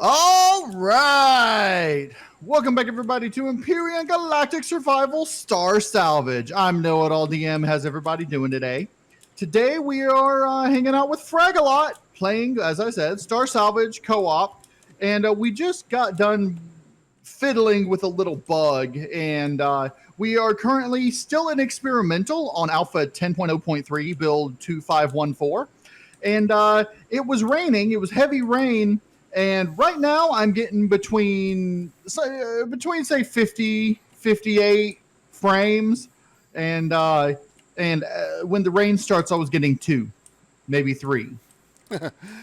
All right. Welcome back, everybody, to Empyrion Galactic Survival Star Salvage. I'm Know-It-All DM. How's everybody doing today? Today, we are hanging out with Fractal, playing, as I said, Star Salvage co-op. And we just got done fiddling with a little bug. And we are currently still in experimental on Alpha 10.0.3, build 2514. And it was raining. It was heavy rain. And right now I'm getting between say 50, 58 frames. And when the rain starts, I was getting 2, maybe 3.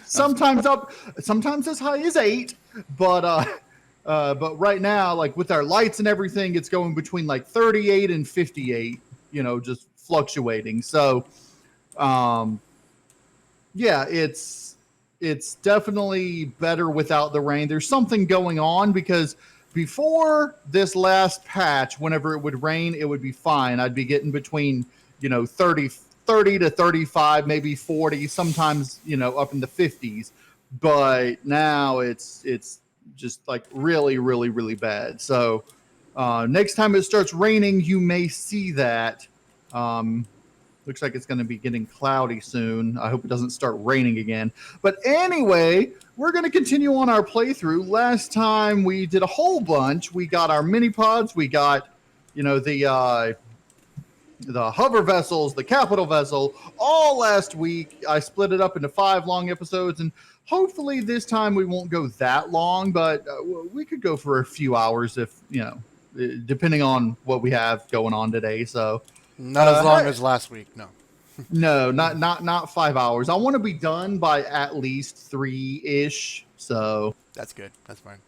sometimes as high as 8. But right now, like with our lights and everything, it's going between like 38 and 58, just fluctuating. So, yeah, it's definitely better without the rain. There's something going on because before this last patch, whenever it would rain, it would be fine. I'd be getting between, 30 to 35, maybe 40, sometimes, up in the 50s. But now it's just like really, really, really bad. So next time it starts raining, you may see that. Looks like it's going to be getting cloudy soon. I hope it doesn't start raining again. But anyway, we're going to continue on our playthrough. Last time we did a whole bunch. We got our mini pods. We got, the hover vessels, the capital vessel, all last week. I split it up into 5 long episodes, and hopefully this time we won't go that long, but we could go for a few hours if, depending on what we have going on today. So. Not as long as last week, no. No, not 5 hours. I want to be done by at least 3-ish. So that's good. That's fine.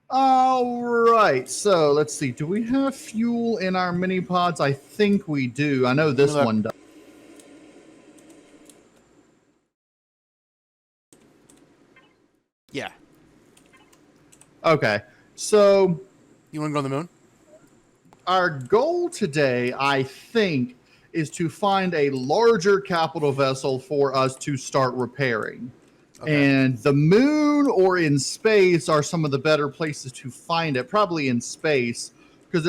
All right. So let's see. Do we have fuel in our mini pods? I think we do. I know this one does. Yeah. Okay. So you want to go to the moon? Our goal today, I think, is to find a larger capital vessel for us to start repairing. Okay. And the moon or in space are some of the better places to find it. Probably in space, because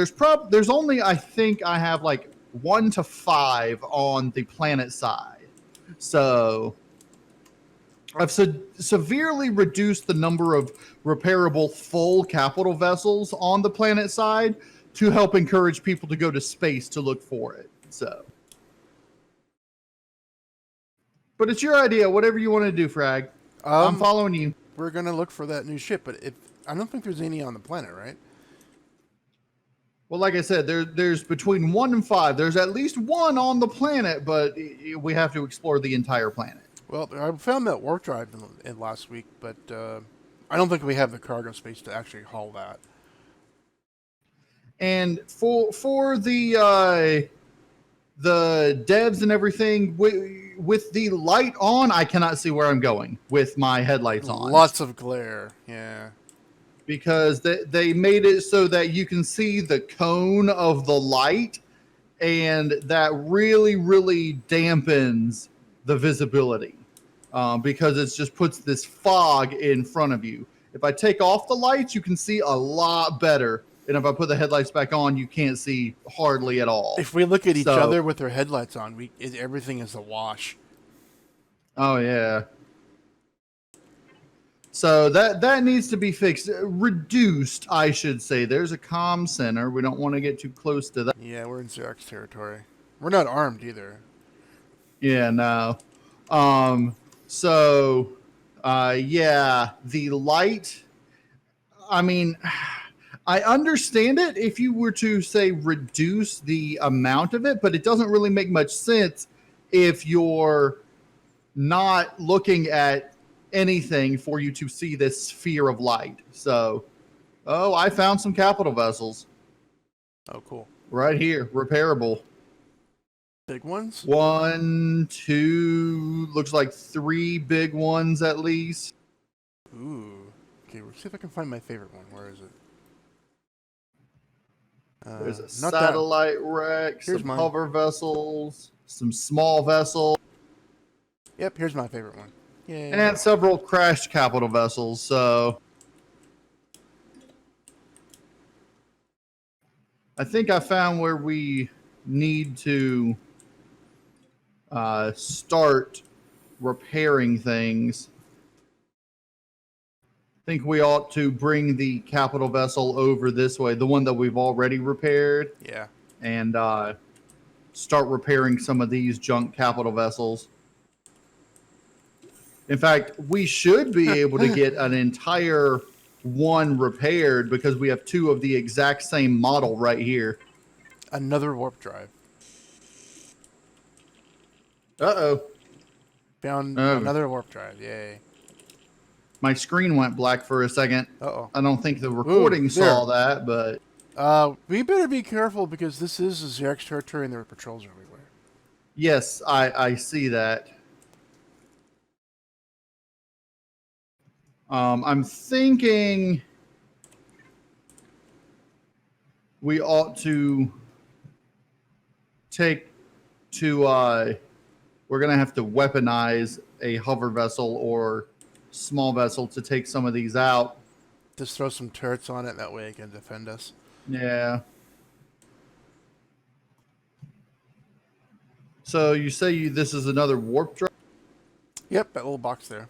there's only, I think I have like 1 to 5 on the planet side. So I've severely reduced the number of repairable full capital vessels on the planet side to help encourage people to go to space to look for it. So, but it's your idea. Whatever you want to do, Frag. I'm following you. We're gonna look for that new ship, but I don't think there's any on the planet, right? Well, like I said, there's between 1 and 5. There's at least 1 on the planet, but we have to explore the entire planet. Well, I found that warp drive in last week, but I don't think we have the cargo space to actually haul that. And for the devs and everything, with the light on, I cannot see where I'm going with my headlights on. Lots of glare, yeah. Because they made it so that you can see the cone of the light, and that really, really dampens the visibility because it just puts this fog in front of you. If I take off the lights, you can see a lot better. And if I put the headlights back on, you can't see hardly at all. If we look at each other with our headlights on, everything is a wash. Oh, yeah. So that needs to be fixed. Reduced, I should say. There's a comm center. We don't want to get too close to that. Yeah, we're in Xerox territory. We're not armed either. Yeah, no. Yeah, the light, I mean, I understand it if you were to say reduce the amount of it, but it doesn't really make much sense if you're not looking at anything for you to see this sphere of light. So, I found some capital vessels. Oh, cool. Right here, repairable. Big ones? 1, 2, looks like 3 big ones at least. Ooh. Okay, let's see if I can find my favorite one. Where is it? There's a satellite wreck, some hover vessels, some small vessels. Yep, here's my favorite one. Yay. And several crashed capital vessels, so I think I found where we need to start repairing things. I think we ought to bring the capital vessel over this way, the one that we've already repaired, Yeah. and start repairing some of these junk capital vessels. In fact, we should be able to get an entire one repaired because we have two of the exact same model right here. Another warp drive. Uh-oh. Found Oh. another warp drive. Yay. My screen went black for a second. Uh-oh. I don't think the recording saw that, but... we better be careful because this is a Xerox territory and there are patrols everywhere. Yes, I see that. I'm thinking we ought to take to... we're going to have to weaponize a hover vessel or small vessel to take some of these out. Just throw some turrets on it, that way it can defend us. Yeah. So you say this is another warp drive? Yep, that little box there.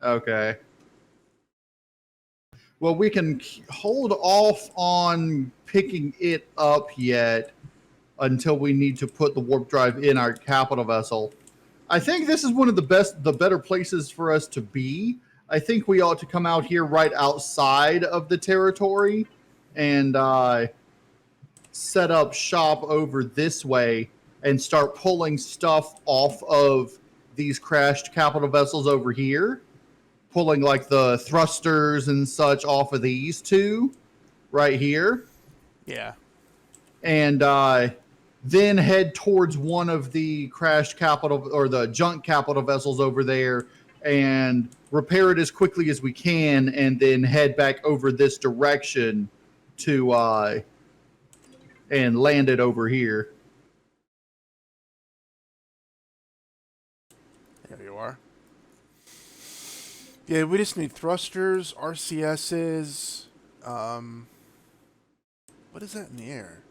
Okay. Well, we can hold off on picking it up yet until we need to put the warp drive in our capital vessel. I think this is one of the better places for us to be. I think we ought to come out here right outside of the territory and set up shop over this way and start pulling stuff off of these crashed capital vessels over here. Pulling like the thrusters and such off of these two right here. Yeah. And then head towards one of the crashed capital or the junk capital vessels over there and repair it as quickly as we can and then head back over this direction to and land it over here. There you are. Yeah, we just need thrusters, RCSs. What is that in the air?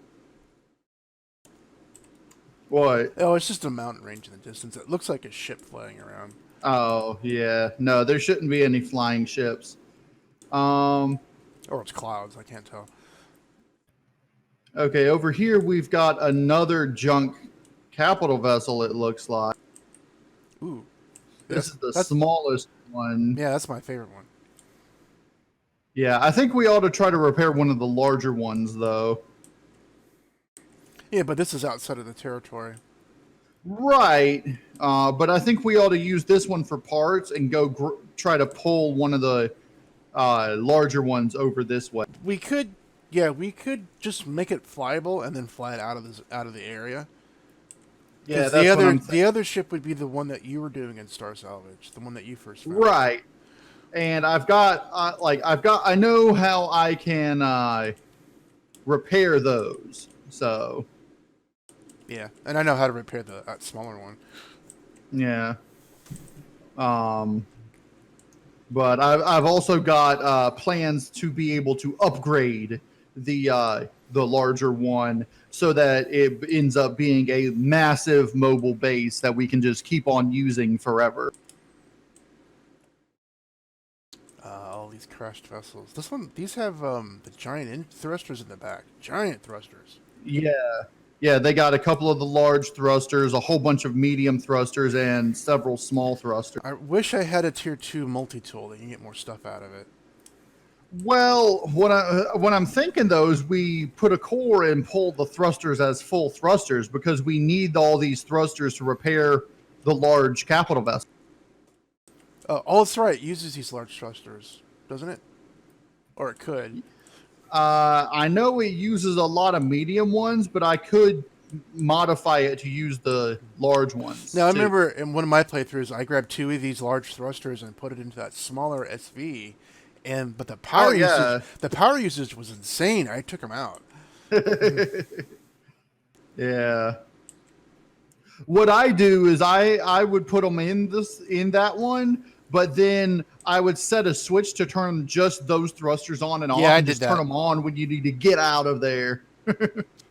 What? Oh, it's just a mountain range in the distance. It looks like a ship flying around. Oh, yeah. No, there shouldn't be any flying ships. Or it's clouds, I can't tell. Okay, over here we've got another junk capital vessel, it looks like. Ooh. This is the smallest one. Yeah, that's my favorite one. Yeah, I think we ought to try to repair one of the larger ones, though. Yeah, but this is outside of the territory. Right, but I think we ought to use this one for parts and go try to pull one of the larger ones over this way. We could just make it flyable and then fly it out of the area. Yeah, that's the other ship would be the one that you were doing in Star Salvage, the one that you first found. Right, and I know how I can repair those. So. Yeah, and I know how to repair that smaller one. Yeah. But I've also got plans to be able to upgrade the larger one so that it ends up being a massive mobile base that we can just keep on using forever. All these crashed vessels. These have the giant thrusters in the back. Giant thrusters. Yeah. Yeah, they got a couple of the large thrusters, a whole bunch of medium thrusters, and several small thrusters. I wish I had a tier 2 multi-tool that you can get more stuff out of it. Well, what I'm thinking, though, is we put a core and pull the thrusters as full thrusters because we need all these thrusters to repair the large capital vessel. Oh, that's right. It uses these large thrusters, doesn't it? Or it could. I know it uses a lot of medium ones, but I could modify it to use the large ones. Now, I remember in one of my playthroughs, I grabbed 2 of these large thrusters and put it into that smaller SV, but the power usage was insane. I took them out. Yeah. What I do is I would put them in that one, but then I would set a switch to turn just those thrusters on and Yeah, off, I and did just turn that. them on when you need to get out of there.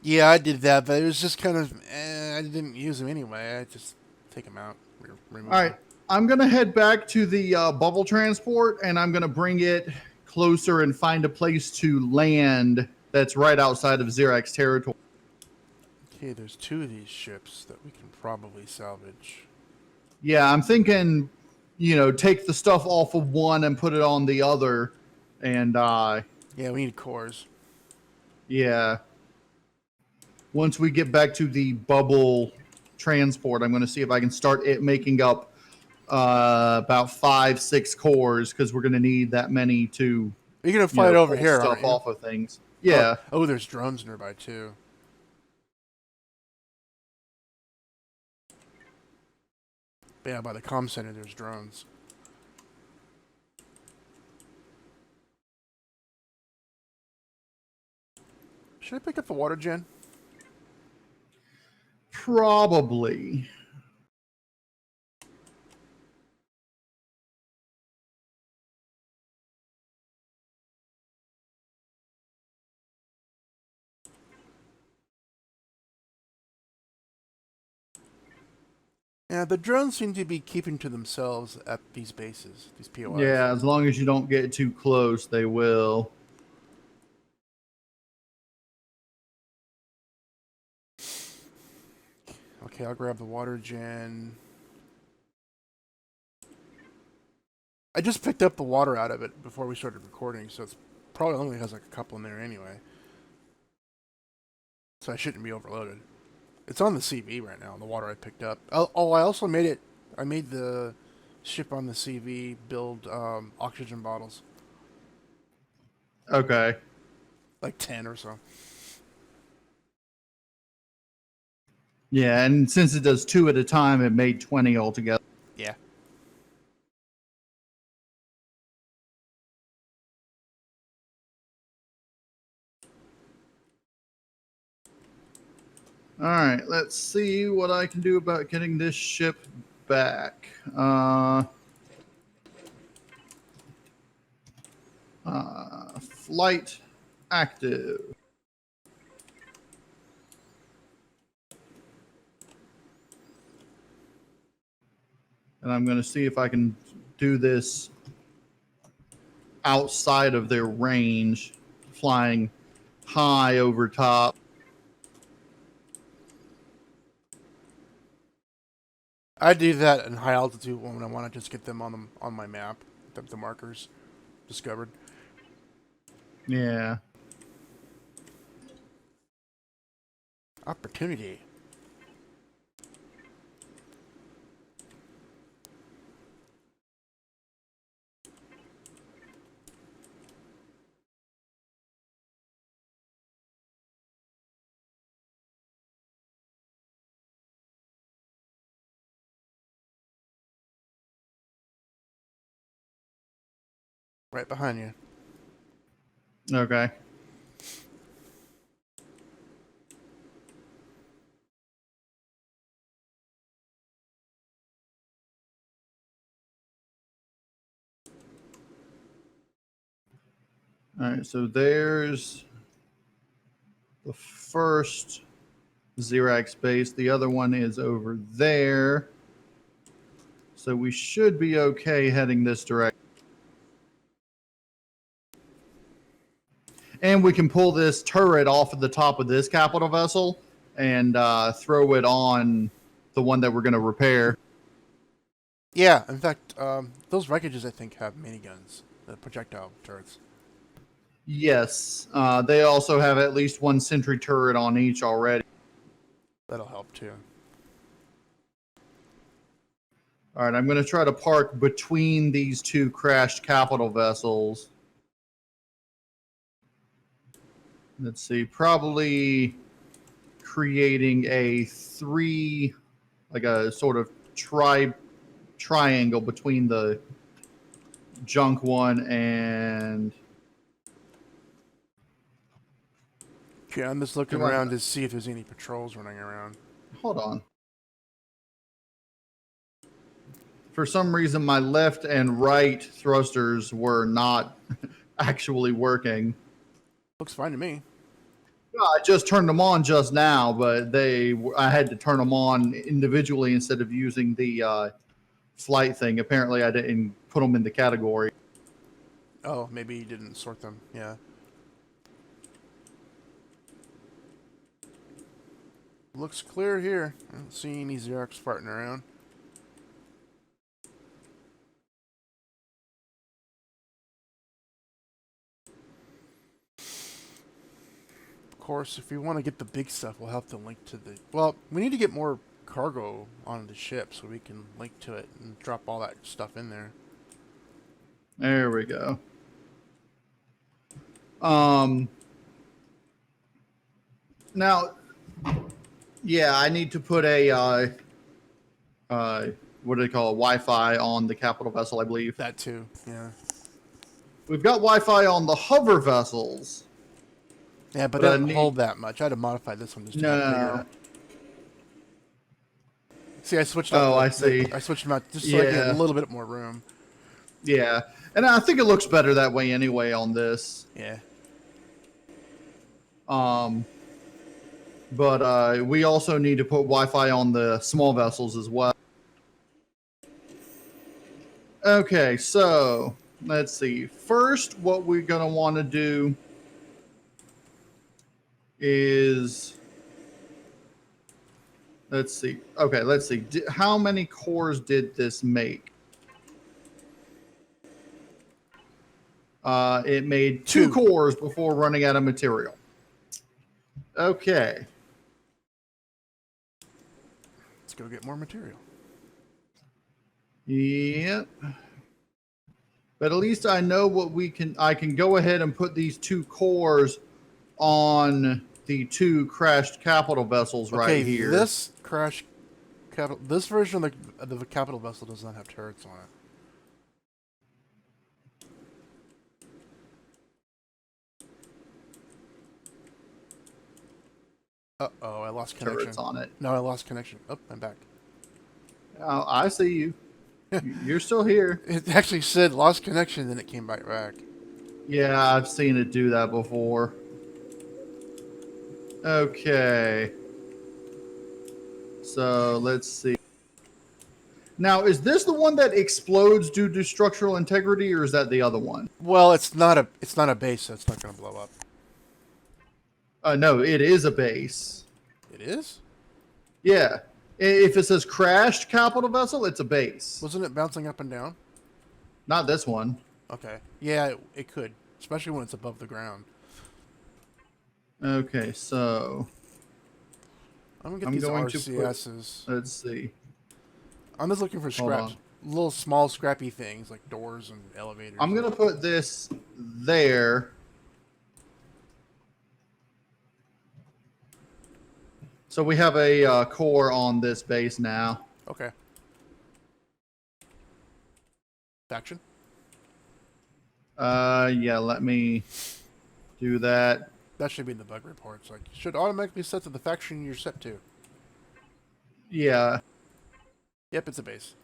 Yeah, I did that, but it was just kind of, I didn't use them anyway. I just take them out, remove All them. right, I'm gonna head back to the bubble transport, and I'm gonna bring it closer and find a place to land that's right outside of Xerax territory. Okay, there's 2 of these ships that we can probably salvage. Yeah, I'm thinking, take the stuff off of one and put it on the other, and Yeah, we need cores. yeah. Once we get back to the bubble transport, I'm going to see if I can start it making up about 5-6 cores, because we're going to need that many to, You're gonna fight over pull here, aren't stuff you? off of things. Yeah. Oh, there's drones nearby too. But yeah, by the comm center, there's drones. Should I pick up the water gen? Probably. Yeah, the drones seem to be keeping to themselves at these bases, these POIs. Yeah, as long as you don't get too close, they will. Okay, I'll grab the water gen. I just picked up the water out of it before we started recording, so it's probably only has like a couple in there anyway. So I shouldn't be overloaded. It's on the CV right now, the water I picked up. Oh, I also made it. I made the ship on the CV build oxygen bottles. Okay. Like 10 or so. Yeah, and since it does 2 at a time, it made 20 altogether. Yeah. All right, let's see what I can do about getting this ship back. Flight active. And I'm going to see if I can do this outside of their range, flying high over top. I do that in high altitude when I want to just get them on my map, the markers discovered. Yeah. Opportunity. Right behind you. Okay. All right, so there's the first Xerax base. The other one is over there. So we should be okay heading this direction. And we can pull this turret off of the top of this capital vessel and throw it on the one that we're going to repair. Yeah, in fact, those wreckages I think have miniguns, the projectile turrets. Yes, they also have at least one sentry turret on each already. That'll help too. All right, I'm going to try to park between these 2 crashed capital vessels. Let's see, probably creating a 3, like a sort of triangle between the junk one and... Okay, I'm just looking around to see if there's any patrols running around. Hold on. For some reason, my left and right thrusters were not actually working. Looks fine to me. Yeah, I just turned them on just now, but I had to turn them on individually instead of using the flight thing. Apparently, I didn't put them in the category. Oh, maybe you didn't sort them. Yeah. Looks clear here. I don't see any Xerox farting around. Of course, if we want to get the big stuff, we'll have to link to the... Well, we need to get more cargo on the ship so we can link to it and drop all that stuff in there. There we go. Now, yeah, I need to put a what do they call it? Wi-Fi on the capital vessel, I believe. That too, yeah. We've got Wi-Fi on the hover vessels. Yeah, but it doesn't hold that much. I had to modify this one just to get bigger. See, I switched out. Oh, I see. I switched them out just so I get a little bit more room. Yeah, and I think it looks better that way anyway on this. Yeah. But we also need to put Wi-Fi on the small vessels as well. Okay, so let's see. First, what we're going to want to do is... Let's see. Okay, let's see. How many cores did this make? It made two cores before running out of material. Okay. Let's go get more material. Yep. But at least I know what I can go ahead and put these two cores on the two crashed capital vessels right here. This this version of the capital vessel does not have turrets on it. Uh-oh, I lost connection. Turrets on it. No, I lost connection. Oh, I'm back. Oh, I see you. You're still here. It actually said lost connection, then it came right back. Yeah, I've seen it do that before. Okay. So, let's see. Now, is this the one that explodes due to structural integrity, or is that the other one? Well, it's not a base, so it's not going to blow up. No, it is a base. It is? Yeah. If it says crashed capital vessel, it's a base. Wasn't it bouncing up and down? Not this one. Okay. Yeah, it could, especially when it's above the ground. Okay, so I'm going to get these RCSs. Let's see. I'm just looking for scraps. Little small scrappy things like doors and elevators. I'm going to put this there. So we have a core on this base now. Okay. Faction? Yeah, let me do that. That should be in the bug reports. Like, should automatically set to the faction you're set to. Yeah. Yep, it's a base.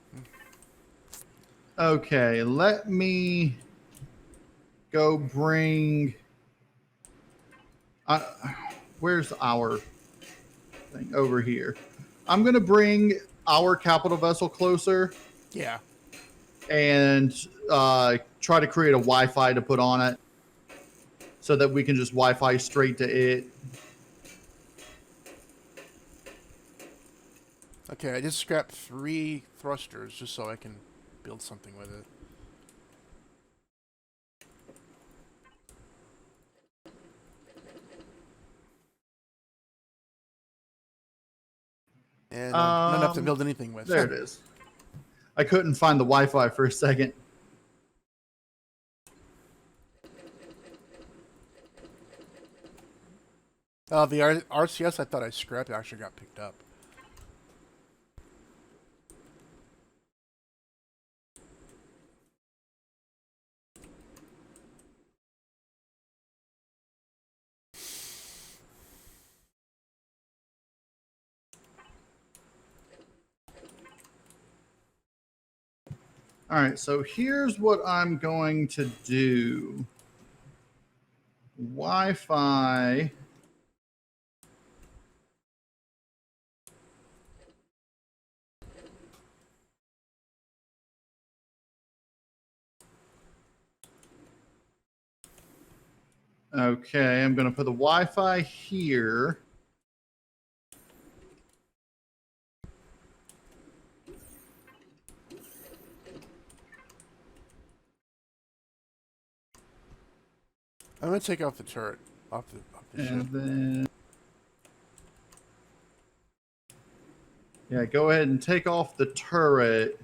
Okay, let me go bring... where's our thing? Over here. I'm going to bring our capital vessel closer. Yeah. And try to create a Wi-Fi to put on it so that we can just Wi-Fi straight to it. Okay, I just scrapped 3 thrusters just so I can build something with it. And not enough to build anything with. There it is. I couldn't find the Wi-Fi for a second. The RCS I thought I scrapped actually got picked up. All right, so here's what I'm going to do. Wi-Fi. Okay, I'm going to put the Wi-Fi here. I'm gonna take off the turret off the ship. Then, yeah, go ahead and take off the turret.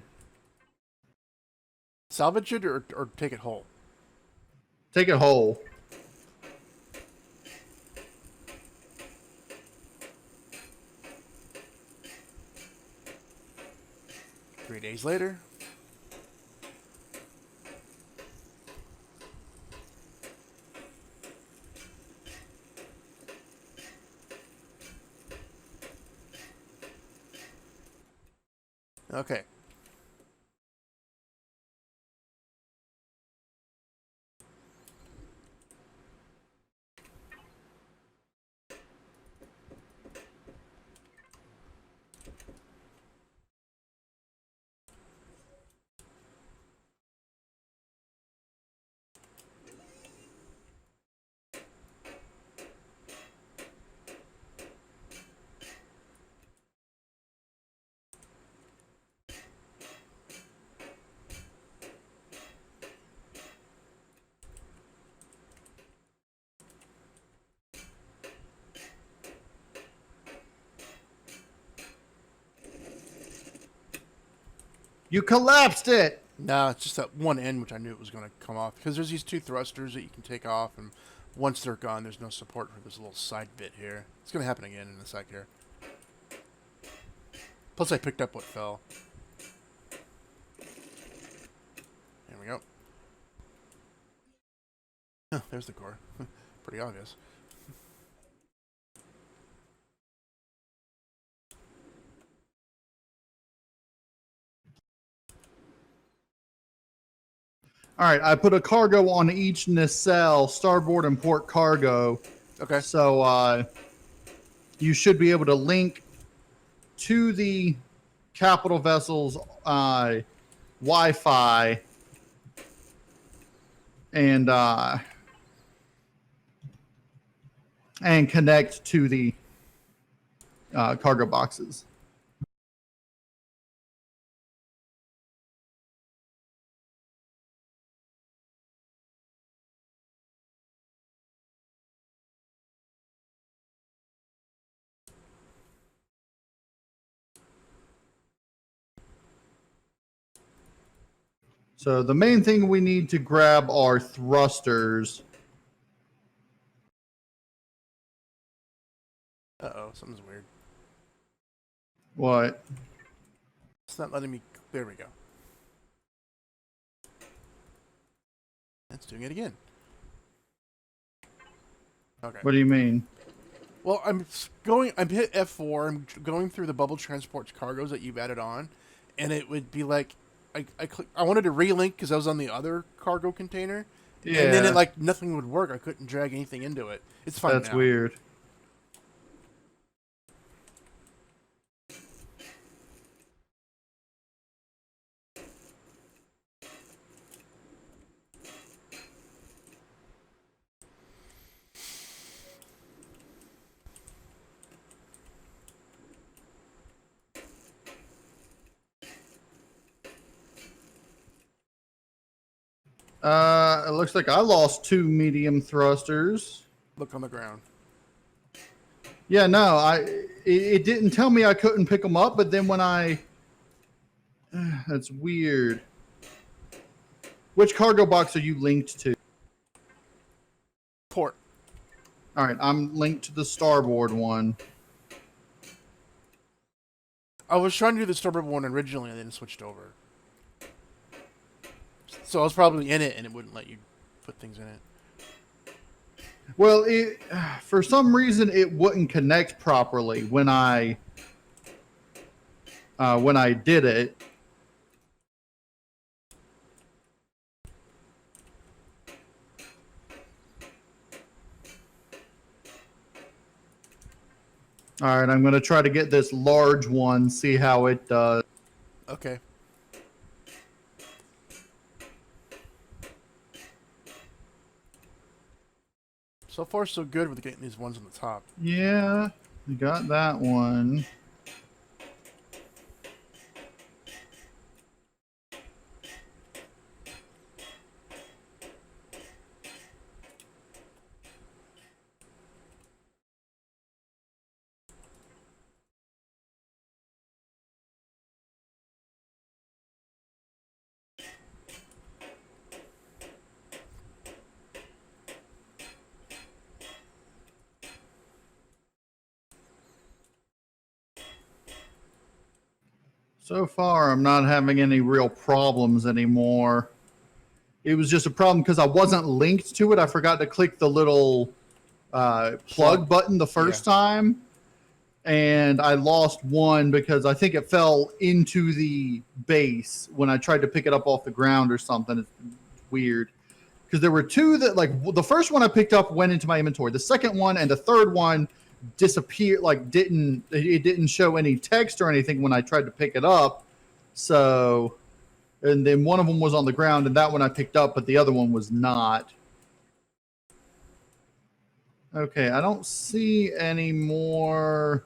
Salvage it or take it whole? Take it whole. Three days later. Okay. You collapsed it. No, it's just that one end which I knew it was going to come off because there's these two thrusters that you can take off, and once they're gone, there's no support for this little side bit here. It's going to happen again in a sec here. Plus, I picked up what fell. There we go. Huh, there's the core. Pretty obvious. All right, I put a cargo on each nacelle, starboard and port cargo. Okay. So you should be able to link to the capital vessel's Wi-Fi and connect to the cargo boxes. So the main thing we need to grab are thrusters. Uh-oh, something's weird. What? It's not letting me... There we go. It's doing it again. Okay. What do you mean? Well, I'm hit F4, I'm going through the bubble transport cargoes that you've added on, and it would be like, I wanted to relink because I was on the other cargo container, Yeah. and then it, like, nothing would work. I couldn't drag anything into it. It's fine That's now. weird. It looks like I lost 2 medium thrusters. Look on the ground. Yeah, no, it didn't tell me I couldn't pick them up, but then when that's weird. Which cargo box are you linked to? Port. All right, I'm linked to the starboard one. I was trying to do the starboard one originally and then switched over. So I was probably in it and it wouldn't let you put things in it. Well, for some reason it wouldn't connect properly when I did it. All right, I'm going to try to get this large one, see how it does. Okay. So far, so good with getting these ones on the top. Yeah, we got that one. So far, I'm not having any real problems anymore. It was just a problem because I wasn't linked to it. I forgot to click the little plug button the first time. And I lost one because I think it fell into the base when I tried to pick it up off the ground or something. It's weird. Because there were two that, like, the first one I picked up went into my inventory. The second one and the third one disappeared, like, it didn't show any text or anything when I tried to pick it up. So, and then one of them was on the ground, and that one I picked up, but the other one was not. Okay, I don't see any more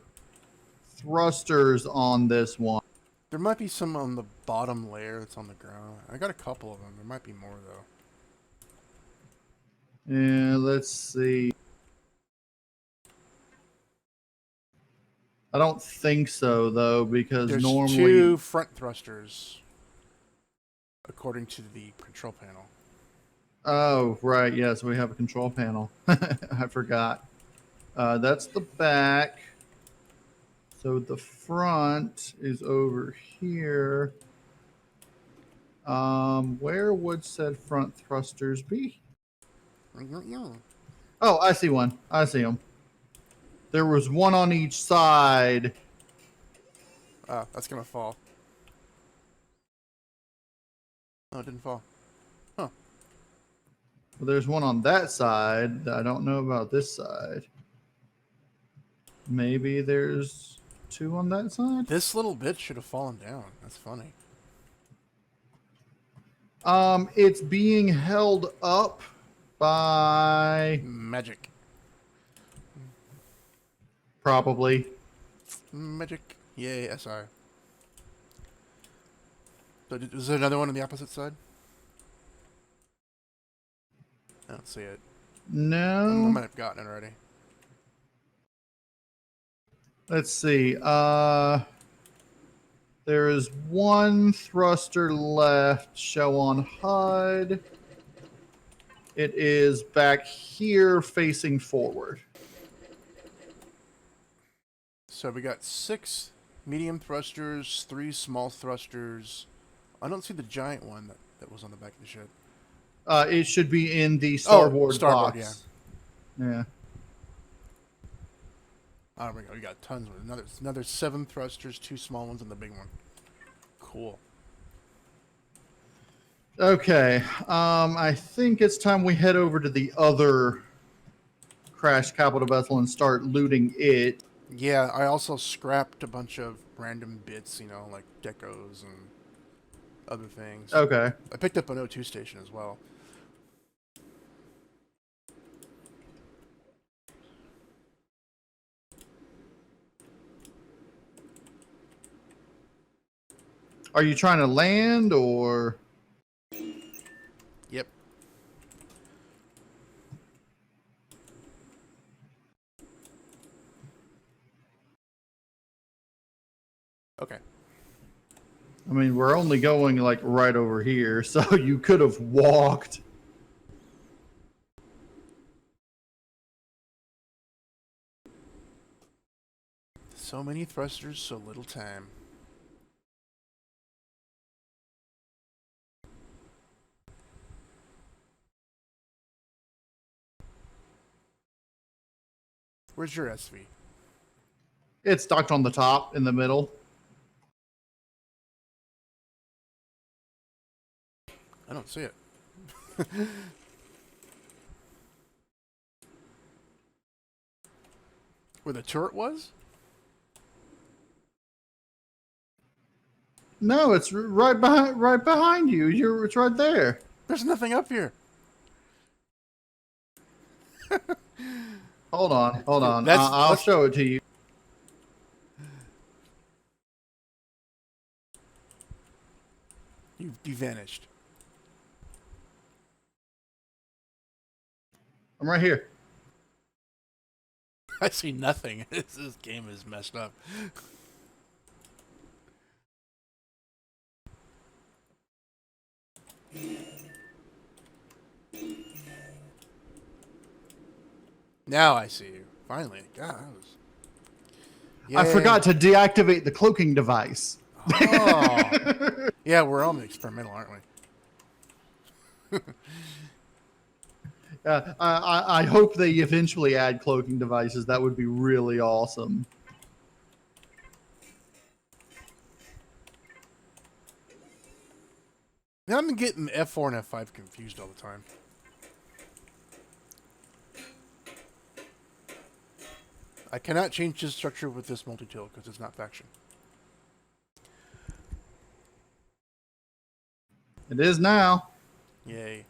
thrusters on this one. There might be some on the bottom layer that's on the ground. I got a couple of them. There might be more, though. Yeah, let's see. I don't think so, though, because There's normally... two front thrusters, according to the control panel. Oh, right. Yes, we have a control panel. I forgot. That's the back. So the front is over here. Where would said front thrusters be? Oh, I see one. I see them. There was one on each side. Ah, that's gonna fall. Oh, it didn't fall. Huh. Well, there's one on that side. I don't know about this side. Maybe there's two on that side? This little bit should have fallen down. That's funny. It's being held up by... Magic. Probably. Magic. Yay, SI. So, is there another one on the opposite side? I don't see it. I No. might have gotten it already. Let's see. There is one thruster left. Show on HUD. It is back here facing forward. So we got 6 medium thrusters, 3 small thrusters. I don't see the giant one that was on the back of the ship. It should be in the starboard starboard, box. Yeah. Oh, there we go. We got tons of another 7 thrusters, 2 small ones, and the big one. Cool. Okay. I think it's time we head over to the other crash capital vessel and start looting it. Yeah, I also scrapped a bunch of random bits, you know, like decos and other things. Okay. I picked up an O2 station as well. Are you trying to land or? Yep. Okay. I mean, we're only going like right over here, so you could have walked. So many thrusters, so little time. Where's your SV? It's docked on the top in the middle. I don't see it. Where the turret was? No, it's right behind you. It's right there. There's nothing up here. Hold on. That's I'll show it to you. You vanished. I'm right here. I see nothing. This game is messed up. Now I see you. Finally. God, that was... I Yay. forgot to deactivate the cloaking device. Oh. Yeah, we're all experimental, aren't we? I hope they eventually add cloaking devices. That would be really awesome. Now I'm getting F4 and F5 confused all the time. I cannot change the structure with this multi-tool because it's not faction. It is now. Yay.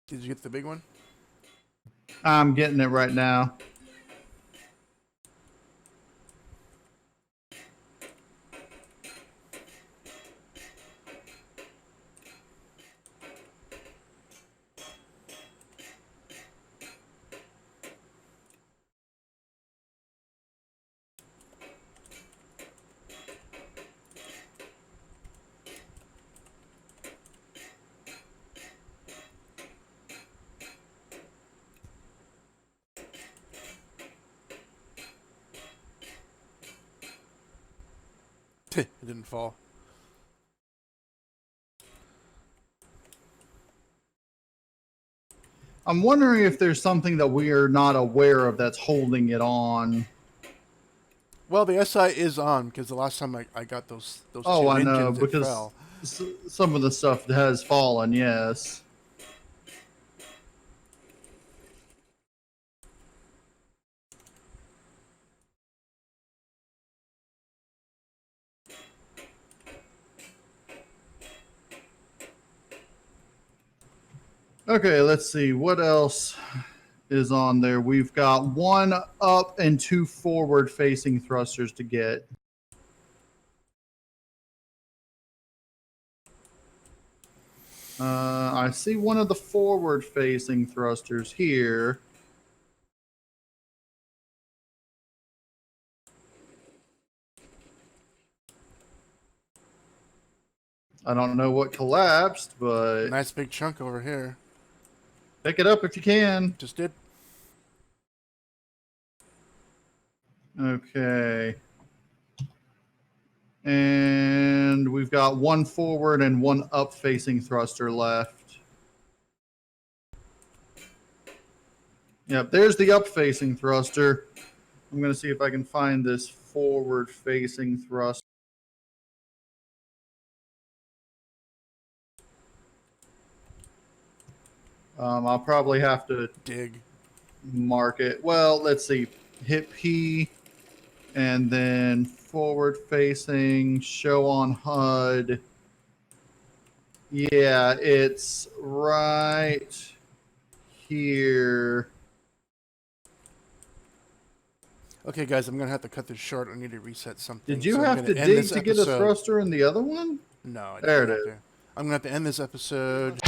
Did you get the big one? I'm getting it right now. It didn't fall. I'm wondering if there's something that we are not aware of that's holding it on. Well, the SI is on because the last time I got those two I know, engines, it because fell. some of the stuff has fallen, yes. Okay, let's see. What else is on there? We've got 1 up and 2 forward-facing thrusters to get. I see one of the forward-facing thrusters here. I don't know what collapsed, but Nice big chunk over here. pick it up if you can. Just did. Okay. And we've got 1 forward and 1 up-facing thruster left. Yep, there's the up-facing thruster. I'm going to see if I can find this forward-facing thruster. I'll probably have to Dig. mark it. Well, let's see. Hit P and then forward facing, show on HUD. Yeah, it's right here. Okay, guys, I'm going to have to cut this short. I need to reset something. Did you So have to dig to get a thruster in the other one? No. There it is. I'm going to have to end this episode.